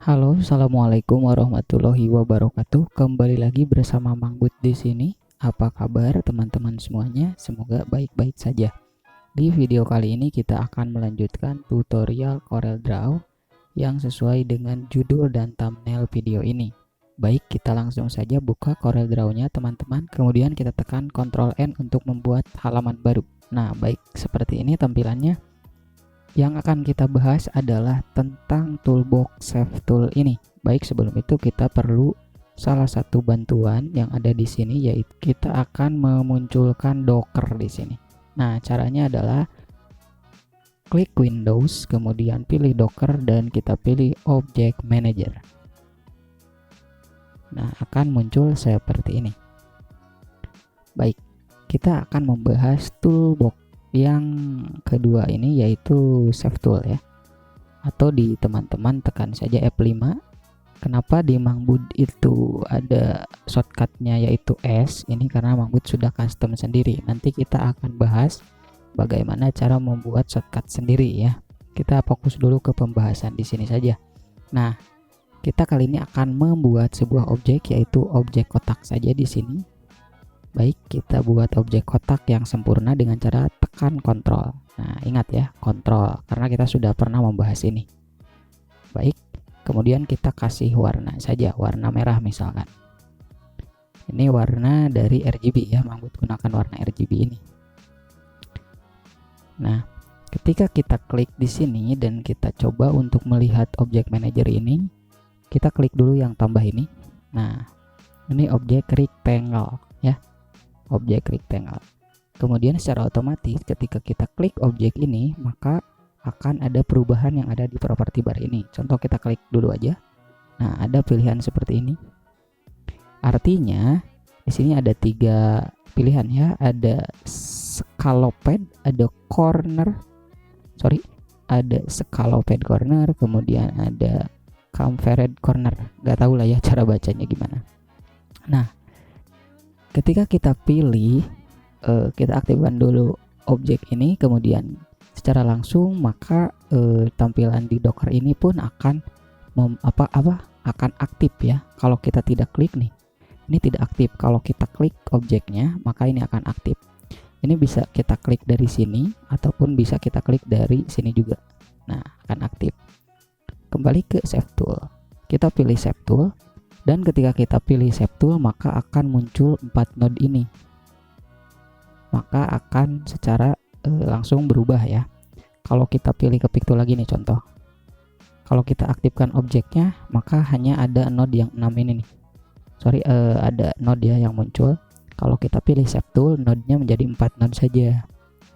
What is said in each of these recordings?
Halo, assalamualaikum warahmatullahi wabarakatuh. Kembali lagi bersama Mang Bud di sini. Apa kabar teman-teman semuanya? Semoga baik-baik saja. Di video kali ini kita akan melanjutkan tutorial CorelDRAW yang sesuai dengan judul dan thumbnail video ini. Baik, kita langsung saja buka CorelDRAW-nya teman-teman. Kemudian kita tekan Ctrl N untuk membuat halaman baru. Nah, baik seperti ini tampilannya. Yang akan kita bahas adalah tentang toolbox save tool ini. Baik, sebelum itu kita perlu salah satu bantuan yang ada di sini, yaitu kita akan memunculkan Docker di sini. Nah, caranya adalah klik Windows, kemudian pilih Docker dan kita pilih Object Manager. Nah, akan muncul seperti ini. Baik, kita akan membahas toolbox yang kedua ini, yaitu save tool ya, atau di teman-teman tekan saja F5. Kenapa di Mang Bud itu ada shortcutnya yaitu S ini? Karena Mang Bud sudah custom sendiri. Nanti kita akan bahas bagaimana cara membuat shortcut sendiri ya. Kita fokus dulu ke pembahasan di sini saja. Nah, kita kali ini akan membuat sebuah objek, yaitu objek kotak saja di sini. Baik, kita buat objek kotak yang sempurna dengan cara tekan Ctrl. Nah, ingat ya, Ctrl, karena kita sudah pernah membahas ini. Baik, kemudian kita kasih warna saja, warna merah misalkan. Ini warna dari RGB ya, Mang Bud gunakan warna RGB ini. Nah, ketika kita klik di sini dan kita coba untuk melihat objek manager ini, kita klik dulu yang tambah ini. Nah, ini objek rectangle ya. Objek rectangle. Kemudian secara otomatis ketika kita klik objek ini, maka akan ada perubahan yang ada di properti bar ini. Contoh, kita klik dulu aja. Nah, ada pilihan seperti ini. Artinya di sini ada 3 pilihan ya, ada scalloped, ada scalloped corner, kemudian ada chamfered corner. Gak tahu lah ya cara bacanya gimana. Nah, ketika kita pilih, kita aktifkan dulu objek ini, kemudian secara langsung maka tampilan di Docker ini pun akan akan aktif ya. Kalau kita tidak klik nih, ini tidak aktif. Kalau kita klik objeknya, maka ini akan aktif. Ini bisa kita klik dari sini ataupun bisa kita klik dari sini juga. Nah, akan aktif. Kembali ke save tool. Kita pilih save tool. Dan ketika kita pilih save tool, maka akan muncul 4 node ini. Maka akan secara langsung berubah ya. Kalau kita pilih ke tool lagi nih contoh. Kalau kita aktifkan objeknya, maka hanya ada node yang 6 ini nih. Ada node ya yang muncul. Kalau kita pilih save tool, node-nya menjadi 4 node saja.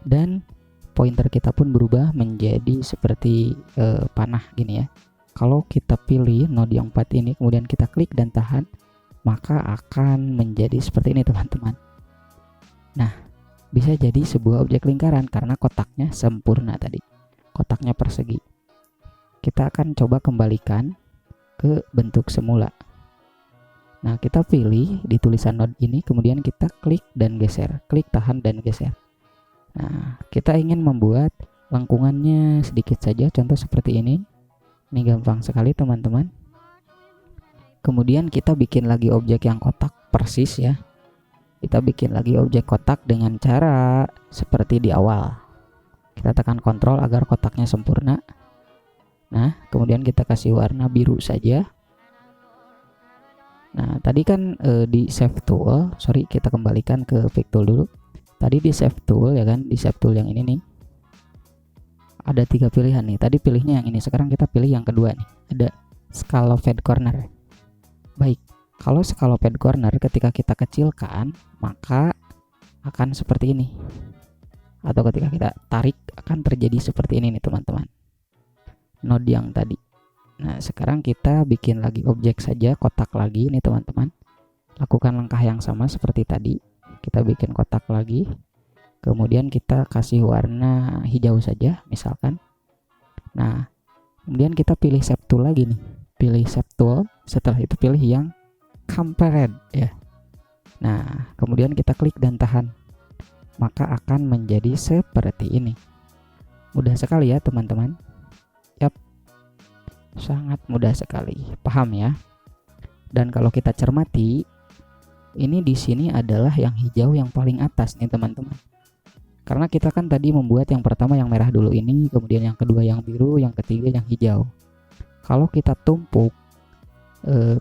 Dan pointer kita pun berubah menjadi seperti panah gini ya. Kalau kita pilih node yang 4 ini, kemudian kita klik dan tahan, maka akan menjadi seperti ini teman-teman. Nah, bisa jadi sebuah objek lingkaran karena kotaknya sempurna tadi. Kotaknya persegi. Kita akan coba kembalikan ke bentuk semula. Nah, kita pilih di tulisan node ini, kemudian kita klik dan geser. Klik, tahan, dan geser. Nah, kita ingin membuat lengkungannya sedikit saja, contoh seperti ini. Ini gampang sekali teman-teman. Kemudian kita bikin lagi objek yang kotak persis ya. Kita bikin lagi objek kotak dengan cara seperti di awal. Kita tekan Ctrl agar kotaknya sempurna. Nah, kemudian kita kasih warna biru saja. Nah, tadi kan di save tool, kita kembalikan ke pick tool dulu. Tadi di save tool ya kan, di save tool yang ini nih. Ada 3 pilihan nih. Tadi pilihnya yang ini, sekarang kita pilih yang kedua nih. Ada scalloped corner. Baik, kalau scalloped corner ketika kita kecilkan, maka akan seperti ini. Atau ketika kita tarik akan terjadi seperti ini nih teman-teman. Node yang tadi. Nah, sekarang kita bikin lagi objek saja, kotak lagi nih teman-teman. Lakukan langkah yang sama seperti tadi. Kita bikin kotak lagi. Kemudian kita kasih warna hijau saja misalkan. Nah, kemudian kita pilih save tool lagi nih. Pilih save tool, setelah itu pilih yang chamfered ya. Nah, kemudian kita klik dan tahan. Maka akan menjadi seperti ini. Mudah sekali ya teman-teman. Yap. Sangat mudah sekali, paham ya? Dan kalau kita cermati, ini di sini adalah yang hijau yang paling atas nih teman-teman. Karena kita kan tadi membuat yang pertama yang merah dulu ini, kemudian yang kedua yang biru, yang ketiga yang hijau. Kalau kita tumpuk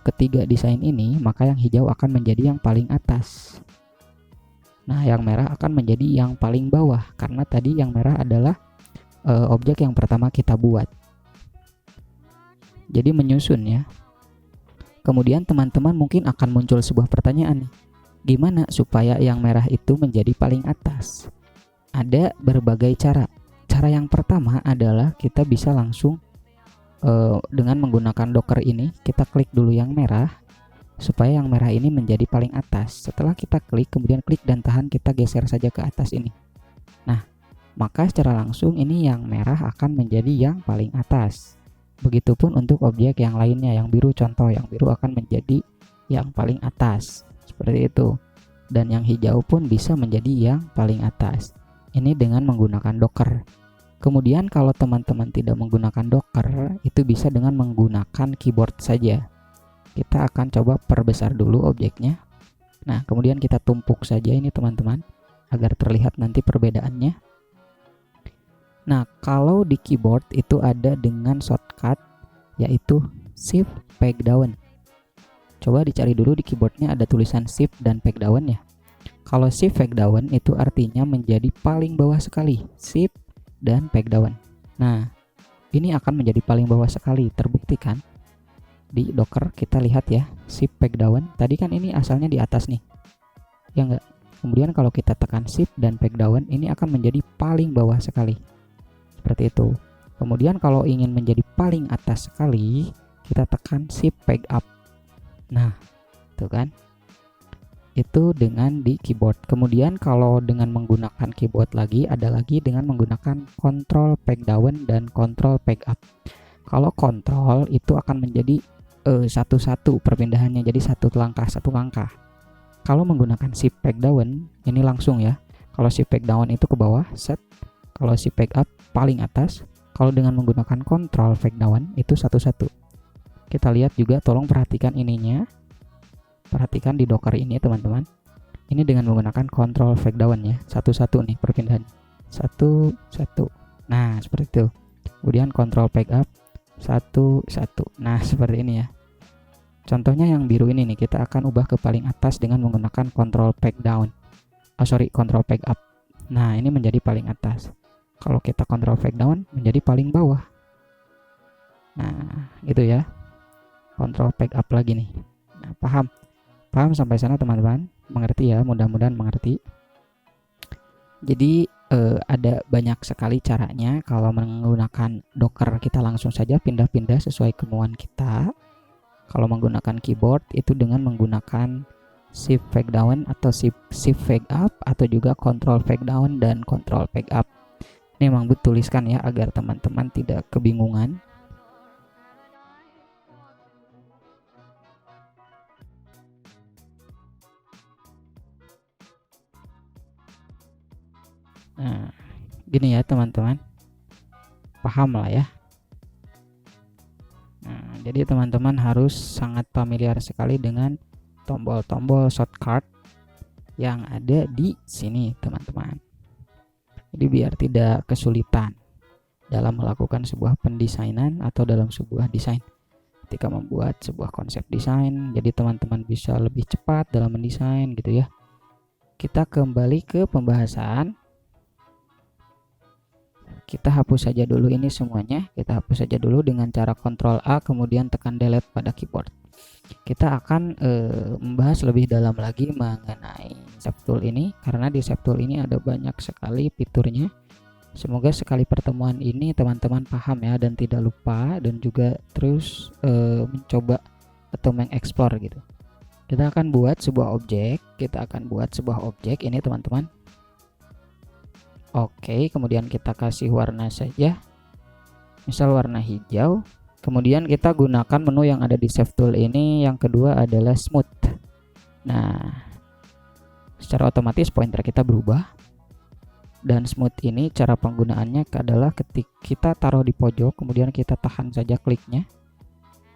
ketiga desain ini, maka yang hijau akan menjadi yang paling atas. Nah, yang merah akan menjadi yang paling bawah, karena tadi yang merah adalah objek yang pertama kita buat. Jadi menyusun ya. Kemudian teman-teman mungkin akan muncul sebuah pertanyaan nih. Gimana supaya yang merah itu menjadi paling atas? Ada berbagai cara. Cara yang pertama adalah kita bisa langsung dengan menggunakan Docker ini, kita klik dulu yang merah supaya yang merah ini menjadi paling atas. Setelah kita klik, kemudian klik dan tahan, kita geser saja ke atas ini. Nah, maka secara langsung ini yang merah akan menjadi yang paling atas. Begitupun untuk objek yang lainnya, yang biru contoh, yang biru akan menjadi yang paling atas. Seperti itu. Dan yang hijau pun bisa menjadi yang paling atas. Ini dengan menggunakan Docker. Kemudian kalau teman-teman tidak menggunakan Docker, itu bisa dengan menggunakan keyboard saja. Kita akan coba perbesar dulu objeknya. Nah, kemudian kita tumpuk saja ini teman-teman, agar terlihat nanti perbedaannya. Nah, kalau di keyboard itu ada dengan shortcut yaitu Shift Peg Down. Coba dicari dulu di keyboardnya ada tulisan Shift dan Peg Down ya. Kalau Shift Peg Down itu artinya menjadi paling bawah sekali, Shift dan Peg Down. Nah, ini akan menjadi paling bawah sekali, terbukti kan? Di Docker kita lihat ya, Shift Peg Down. Tadi kan ini asalnya di atas nih, ya enggak? Kemudian kalau kita tekan Shift dan Peg Down, ini akan menjadi paling bawah sekali. Seperti itu. Kemudian kalau ingin menjadi paling atas sekali, kita tekan Shift Peg Up. Nah, itu kan. Itu dengan di keyboard. Kemudian kalau dengan menggunakan keyboard lagi, ada lagi dengan menggunakan Control Peg Down dan Control Peg Up. Kalau Control itu akan menjadi satu-satu perpindahannya, jadi satu langkah. Kalau menggunakan Shift Peg Down, ini langsung ya. Kalau Shift Peg Down itu ke bawah, set. Kalau Shift Peg Up paling atas. Kalau dengan menggunakan Control Peg Down itu satu-satu. Kita lihat juga, tolong perhatikan ininya. Perhatikan di Docker ini teman-teman. Ini dengan menggunakan Control Peg Down ya, satu-satu nih perpindahan. Satu-satu. Nah, seperti itu. Kemudian Control Peg Up, satu-satu. Nah, seperti ini ya. Contohnya yang biru ini nih, kita akan ubah ke paling atas dengan menggunakan Control Peg Down. Control Peg Up. Nah, ini menjadi paling atas. Kalau kita Control Peg Down menjadi paling bawah. Nah, itu ya. Control Peg Up lagi nih. Nah, paham sampai sana teman-teman? Mengerti ya, mudah-mudahan mengerti. Jadi ada banyak sekali caranya. Kalau menggunakan Docker kita langsung saja pindah-pindah sesuai kemauan kita. Kalau menggunakan keyboard itu dengan menggunakan Shift Peg Down atau Shift Peg Up, atau juga Control Peg Down dan Control Peg Up. Ini memang tuliskan ya agar teman-teman tidak kebingungan. Nah, gini ya teman-teman, paham lah ya. Nah, jadi teman-teman harus sangat familiar sekali dengan tombol-tombol shortcut yang ada di sini teman-teman. Jadi biar tidak kesulitan dalam melakukan sebuah pendesainan atau dalam sebuah desain. Ketika membuat sebuah konsep desain, jadi teman-teman bisa lebih cepat dalam mendesain gitu ya. Kita kembali ke pembahasan. Kita hapus saja dulu ini semuanya. Kita hapus saja dulu dengan cara Ctrl A kemudian tekan delete pada keyboard. Kita akan membahas lebih dalam lagi mengenai ShapTool ini, karena di ShapTool ini ada banyak sekali fiturnya. Semoga sekali pertemuan ini teman-teman paham ya, dan tidak lupa, dan juga terus mencoba atau mengeksplor gitu. Kita akan buat sebuah objek, ini teman-teman. Oke, kemudian kita kasih warna saja, misal warna hijau. Kemudian kita gunakan menu yang ada di ShapTool ini. Yang kedua adalah Smooth. Nah, secara otomatis pointer kita berubah. Dan Smooth ini cara penggunaannya adalah ketika kita taruh di pojok, kemudian kita tahan saja kliknya.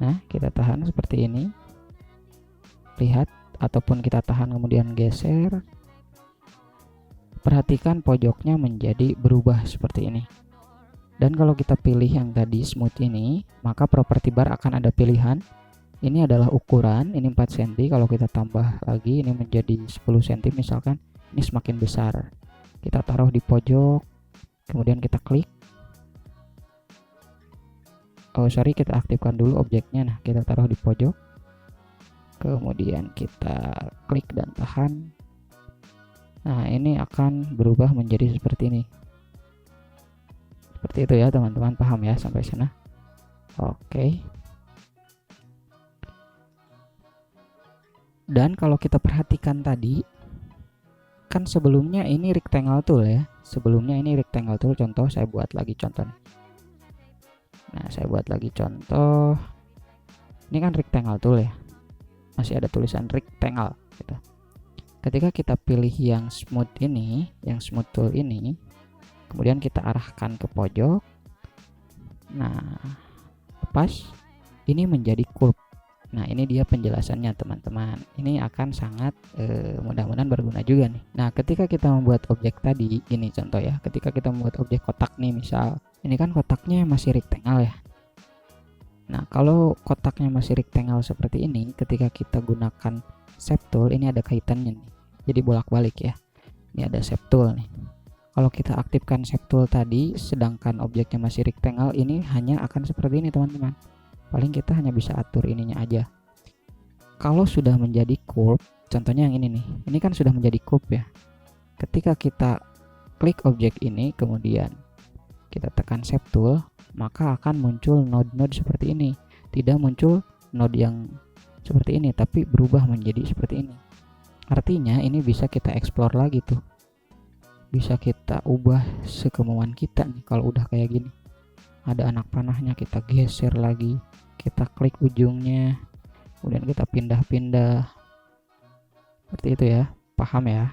Nah, kita tahan seperti ini. Lihat, ataupun kita tahan kemudian geser. Perhatikan pojoknya menjadi berubah seperti ini. Dan kalau kita pilih yang tadi smooth ini, maka properti bar akan ada pilihan. Ini adalah ukuran, ini 4 cm. Kalau kita tambah lagi, ini menjadi 10 cm misalkan, ini semakin besar. Kita taruh di pojok, kemudian kita klik. Oh sorry, kita aktifkan dulu objeknya. Nah, kita taruh di pojok, kemudian kita klik dan tahan. Nah, ini akan berubah menjadi seperti ini. Seperti itu ya teman-teman, paham ya sampai sana? Oke. Dan kalau kita perhatikan tadi, kan sebelumnya ini rectangle tool ya. Sebelumnya ini rectangle tool, contoh saya buat lagi contoh. Nah, saya buat lagi contoh. Ini kan rectangle tool ya. Masih ada tulisan rectangle gitu. Ketika kita pilih yang smooth ini, yang smooth tool ini, kemudian kita arahkan ke pojok. Nah, lepas, ini menjadi curve. Nah, ini dia penjelasannya teman-teman. Ini akan sangat mudah-mudahan berguna juga nih. Nah, ketika kita membuat objek tadi, ini contoh ya. Ketika kita membuat objek kotak nih, misal ini kan kotaknya masih rectangle ya. Nah, kalau kotaknya masih rectangle seperti ini, ketika kita gunakan shape tool, ini ada kaitannya nih. Jadi bolak-balik ya. Ini ada shape tool nih. Kalau kita aktifkan shape tool tadi, sedangkan objeknya masih rectangle, ini hanya akan seperti ini teman-teman. Paling kita hanya bisa atur ininya aja. Kalau sudah menjadi curve, contohnya yang ini nih, ini kan sudah menjadi curve ya. Ketika kita klik objek ini, kemudian kita tekan shape tool, maka akan muncul node-node seperti ini. Tidak muncul node yang seperti ini, tapi berubah menjadi seperti ini. Artinya ini bisa kita explore lagi tuh. Bisa kita ubah sekemauan kita nih kalau udah kayak gini. Ada anak panahnya, kita geser lagi, kita klik ujungnya, kemudian kita pindah-pindah seperti itu ya, paham ya?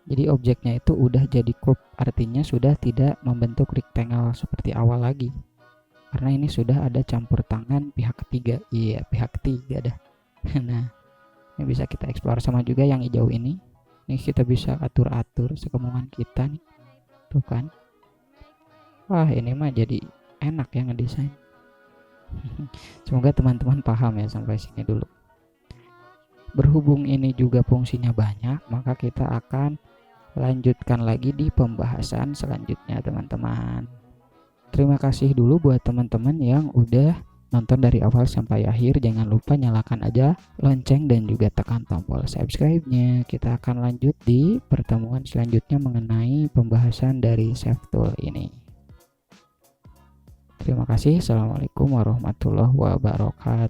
Jadi objeknya itu udah jadi curve, artinya sudah tidak membentuk rectangle seperti awal lagi, karena ini sudah ada campur tangan pihak ketiga. Iya, pihak ketiga dah. Nah, ini bisa kita explore. Sama juga yang hijau ini kita bisa atur-atur sekemauan kita nih, tuh kan. Wah, ini mah jadi enak ya ngedesain. Semoga teman-teman paham ya sampai sini dulu. Berhubung ini juga fungsinya banyak, maka kita akan lanjutkan lagi di pembahasan selanjutnya teman-teman. Terima kasih dulu buat teman-teman yang udah nonton dari awal sampai akhir. Jangan lupa nyalakan aja lonceng dan juga tekan tombol subscribe-nya. Kita akan lanjut di pertemuan selanjutnya mengenai pembahasan dari shape tool ini. Terima kasih. Assalamualaikum warahmatullahi wabarakatuh.